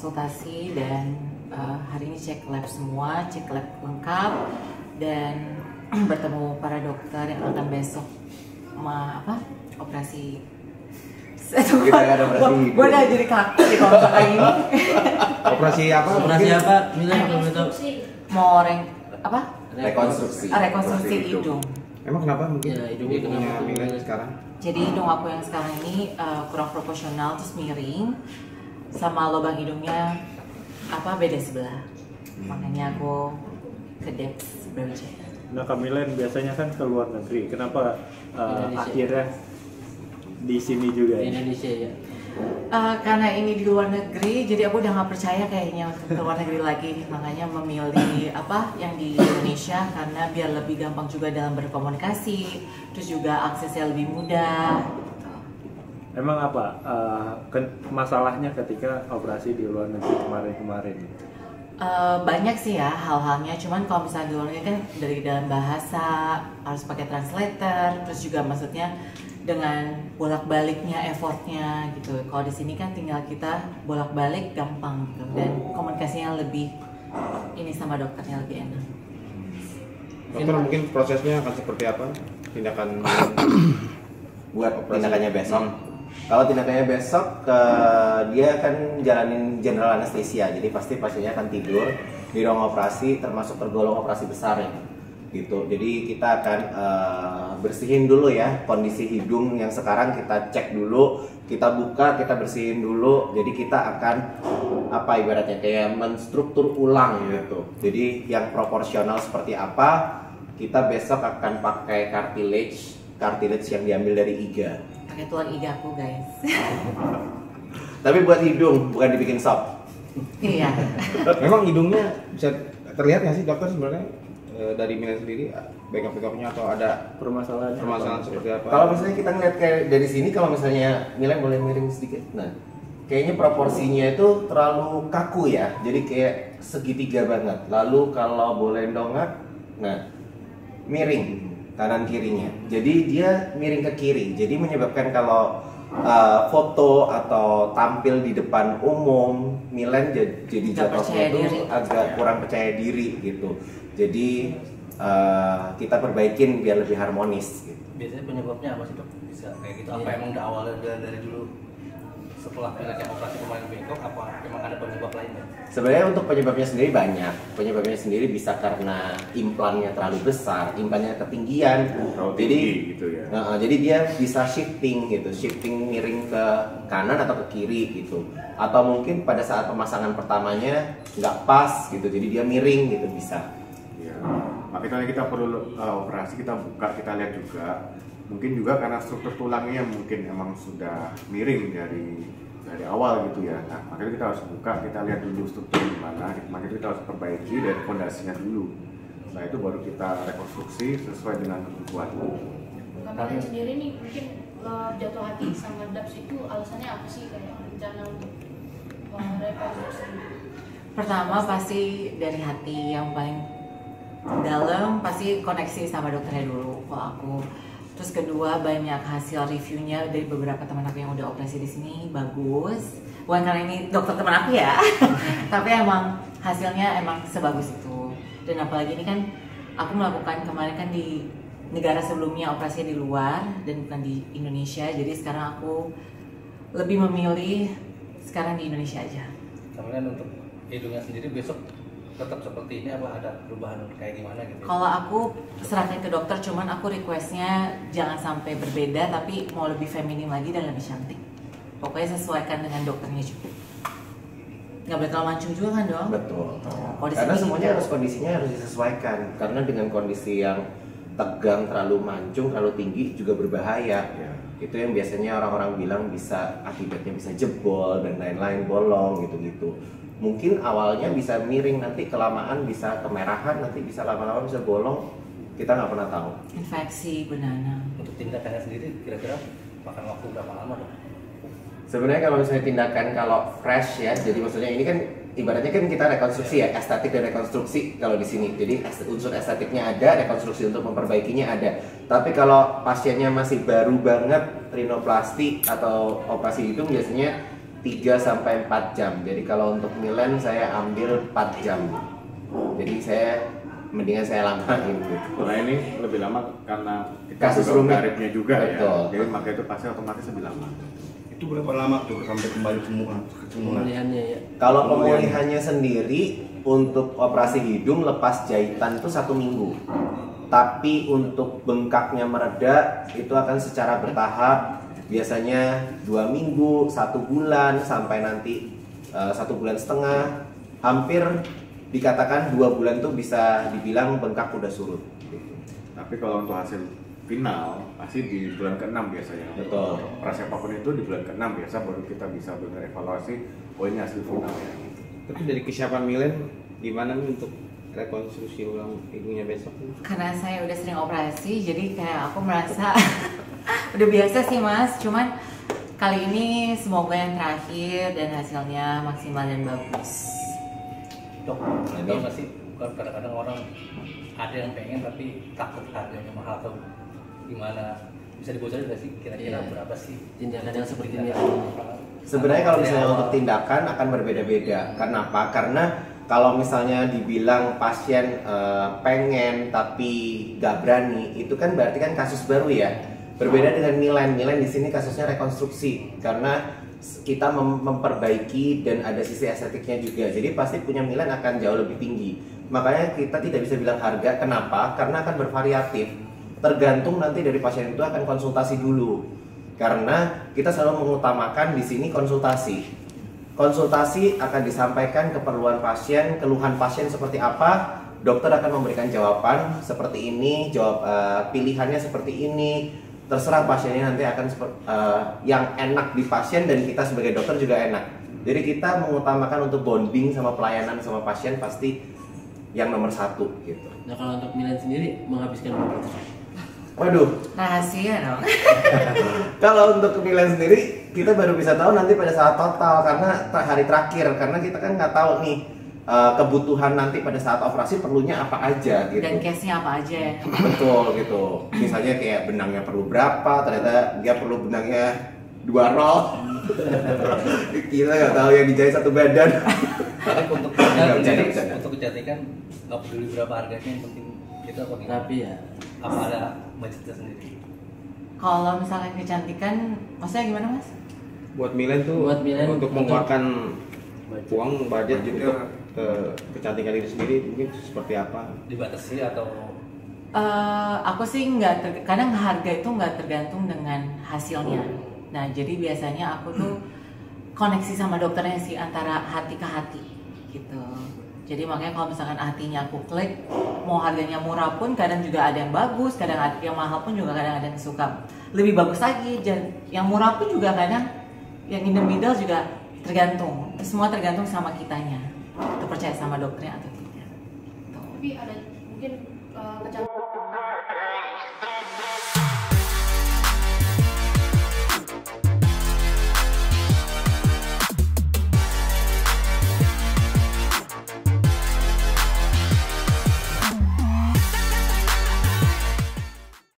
konsultasi dan hari ini cek lab semua, cek lab lengkap dan bertemu para dokter yang akan besok operasi. Kita ada operasi. Gue udah jadi kaku di kalau kayak gini. Operasi apa? Operasi apa? Milan kalau boleh tahu. Mau rekonstruksi hidung. Emang kenapa mungkin? Ya, hidungnya kenapa? Milan sekarang. Jadi hidung aku yang sekarang ini kurang proporsional, terus miring, sama lubang hidungnya beda sebelah. Makanya aku ke Deps Brawijaya. Nah, Kamilen biasanya kan ke luar negeri. Kenapa akhirnya di sini juga? Di Indonesia ya. Karena ini di luar negeri, jadi aku udah nggak percaya kayaknya untuk ke luar negeri lagi. Makanya memilih yang di Indonesia karena biar lebih gampang juga dalam berkomunikasi, terus juga aksesnya lebih mudah. Emang apa masalahnya ketika operasi di luar negeri kemarin? Banyak sih ya hal-halnya, cuman kalau misalnya di luar negeri kan dari dalam bahasa harus pakai translator, terus juga maksudnya dengan bolak-baliknya effortnya gitu. Kalau di sini kan tinggal kita bolak-balik gampang gitu, dan komunikasinya lebih ini sama dokternya lebih enak. Dokter mungkin prosesnya akan seperti apa? Tindakan buat tindakannya besok. Kalau tindakannya besok, dia akan jalanin general anesthesia, jadi pasti pasiennya akan tidur di ruang operasi, termasuk tergolong operasi besar ya, gitu. Jadi kita akan bersihin dulu ya kondisi hidung yang sekarang kita cek dulu, kita buka, kita bersihin dulu. Jadi kita akan ibaratnya kayak menstruktur ulang gitu. Jadi yang proporsional seperti apa, kita besok akan pakai cartilage yang diambil dari iga. Pakai tulang iga aku guys. Tapi buat hidung, bukan dibikin sop. Iya. Memang hidungnya bisa terlihat nggak sih dokter sebenarnya dari Milan sendiri backup-backupnya atau ada permasalahan seperti apa? Kalau misalnya kita ngeliat kayak dari sini, kalau misalnya Milan boleh miring sedikit, nah kayaknya proporsinya itu terlalu kaku ya, jadi kayak segitiga banget. Lalu kalau boleh dongak, nah miring kanan kirinya, jadi dia miring ke kiri, jadi menyebabkan kalau foto atau tampil di depan umum Milan jadi jatuhnya itu agak kurang percaya diri gitu. Jadi kita perbaikin biar lebih harmonis gitu. Biasanya penyebabnya apa sih dok? Bisa kayak gitu? Apa emang udah awalnya dari dulu setelah penyakit operasi kemarin bengkok, apa emang ada penyebab lainnya? Sebenarnya untuk penyebabnya sendiri banyak. Penyebabnya sendiri bisa karena implannya terlalu besar, implannya ketinggian. Jadi gitu ya. Jadi dia bisa shifting miring ke kanan atau ke kiri gitu. Atau mungkin pada saat pemasangan pertamanya nggak pas gitu, jadi dia miring gitu bisa. Ya, makanya kita perlu operasi, kita buka, kita lihat juga. Mungkin juga karena struktur tulangnya yang mungkin emang sudah miring dari awal gitu ya. Nah, makanya kita harus buka, kita lihat dulu struktur di mana. Makanya kita harus perbaiki dari fondasinya dulu. Setelah itu baru kita rekonstruksi sesuai dengan kebutuhan. Kalian sendiri nih mungkin jatuh hati sama DAPS itu alasannya apa sih, kayak rencana untuk rekonstruksi? Pertama pasti dari hati yang paling dalam, pasti koneksi sama dokternya dulu kalau aku. Terus kedua, banyak hasil reviewnya dari beberapa teman aku yang udah operasi di sini, bagus. Bukan karena ini dokter teman aku ya, tapi emang hasilnya emang sebagus itu. Dan apalagi ini kan aku melakukan kemarin kan di negara sebelumnya operasi di luar dan bukan di Indonesia. Jadi sekarang aku lebih memilih sekarang di Indonesia aja. Kemudian untuk hidungnya sendiri besok tetap seperti ini apa ada perubahan kayak gimana gitu? Kalau aku serahkan ke dokter, cuman aku requestnya jangan sampai berbeda, tapi mau lebih feminim lagi dan lebih cantik. Pokoknya sesuaikan dengan dokternya juga. Nggak boleh terlalu mancung juga kan dong? Betul. Karena semuanya kondisinya harus disesuaikan. Karena dengan kondisi yang tegang, terlalu mancung, terlalu tinggi juga berbahaya. Ya. Itu yang biasanya orang-orang bilang bisa akibatnya bisa jebol dan lain-lain, bolong gitu-gitu. Mungkin awalnya bisa miring, nanti kelamaan bisa kemerahan, nanti bisa lama-lama bisa bolong, kita nggak pernah tahu. Infeksi benana. Untuk tindakannya sendiri kira-kira makan waktu berapa lama dok? Sebenarnya kalau misalnya tindakan kalau fresh ya, jadi maksudnya ini kan ibaratnya kan kita rekonstruksi ya, estetik dan rekonstruksi kalau di sini. Jadi unsur estetiknya ada, rekonstruksi untuk memperbaikinya ada. Tapi kalau pasiennya masih baru banget rinoplasti atau operasi hidung, biasanya 3 sampai 4 jam. Jadi kalau untuk Milen saya ambil 4 jam. Jadi mendingan saya lamain gitu. Nah ini lebih lama karena Kasus juga rumit. garipnya juga Betul. ya. Jadi makanya itu pasti otomatis lebih lama. Itu berapa lama tuh sampai kembali semula? Pemulihannya ya. Kalau pemulihannya sendiri untuk operasi hidung lepas jahitan itu 1 minggu. Tapi untuk bengkaknya mereda itu akan secara bertahap. Biasanya 2 minggu, 1 bulan, sampai nanti 1,5 bulan. Hampir dikatakan 2 bulan tuh bisa dibilang bengkak udah surut. Tapi kalau untuk hasil final pasti di bulan ke-6 biasanya. Betul. Operasi apapun itu di bulan ke-6 biasa baru kita bisa benar evaluasi oh ini hasil final ya. Tapi dari kesiapan Milen gimana nih untuk rekonstruksi ulang hidungnya besok? Karena saya udah sering operasi, jadi kayak aku merasa udah biasa sih Mas. Cuman kali ini semoga yang terakhir dan hasilnya maksimal dan bagus. Dok, ini masih kadang-kadang orang ada yang pengen tapi takut harganya mahal atau gimana, bisa dibocorin nggak sih kira-kira berapa sih Tindakan yang seperti ini? Sebenarnya kalau misalnya untuk tindakan akan berbeda-beda. Kenapa? Karena kalau misalnya dibilang pasien pengen tapi gak berani, itu kan berarti kan kasus baru ya. Berbeda dengan Milen. Milen di sini kasusnya rekonstruksi karena kita memperbaiki dan ada sisi estetiknya juga. Jadi pasti punya Milen akan jauh lebih tinggi. Makanya kita tidak bisa bilang harga. Kenapa? Karena akan bervariatif. Tergantung nanti dari pasien itu akan konsultasi dulu. Karena kita selalu mengutamakan di sini konsultasi. Konsultasi akan disampaikan keperluan pasien, keluhan pasien seperti apa. Dokter akan memberikan jawaban seperti ini, pilihannya seperti ini. Terserah pasiennya nanti akan yang enak di pasien dan kita sebagai dokter juga enak. Jadi kita mengutamakan untuk bonding sama pelayanan sama pasien pasti yang nomor 1 gitu. Nah kalau untuk Milen sendiri menghabiskan berapa? Waduh, Rahasia dong. kalau untuk Milen sendiri kita baru bisa tahu nanti pada saat total karena hari terakhir, karena kita kan nggak tahu nih kebutuhan nanti pada saat operasi perlunya apa aja gitu. Dan case-nya apa aja ya. Betul gitu. Misalnya kayak benangnya perlu berapa, ternyata dia perlu benangnya 2 roll. Kita nggak tahu yang dijahit 1 badan. Tapi untuk Bercanda. untuk kecantikan nggak peduli berapa harganya, yang penting kita apa gimana? Tapi ya Apa ada budgetnya sendiri? Kalau misalkan kecantikan, maksudnya gimana Mas? Buat Milen tuh Buat Milen, untuk mengeluarkan uang budget Budgetnya. untuk kecantikan diri sendiri mungkin seperti apa? Dibatasi atau Aku sih kadang harga itu nggak tergantung dengan hasilnya. Nah jadi biasanya aku tuh koneksi sama dokternya sih, antara hati ke hati gitu. Jadi makanya kalau misalkan hatinya aku klik, mau harganya murah pun kadang juga ada yang bagus, kadang ada yang mahal pun juga kadang ada yang suka lebih bagus lagi. Dan yang murah pun juga kadang, yang in the middle juga tergantung. Semua tergantung sama kitanya, itu percaya sama dokternya atau tidak. Tuh. Tapi ada mungkin kecantikan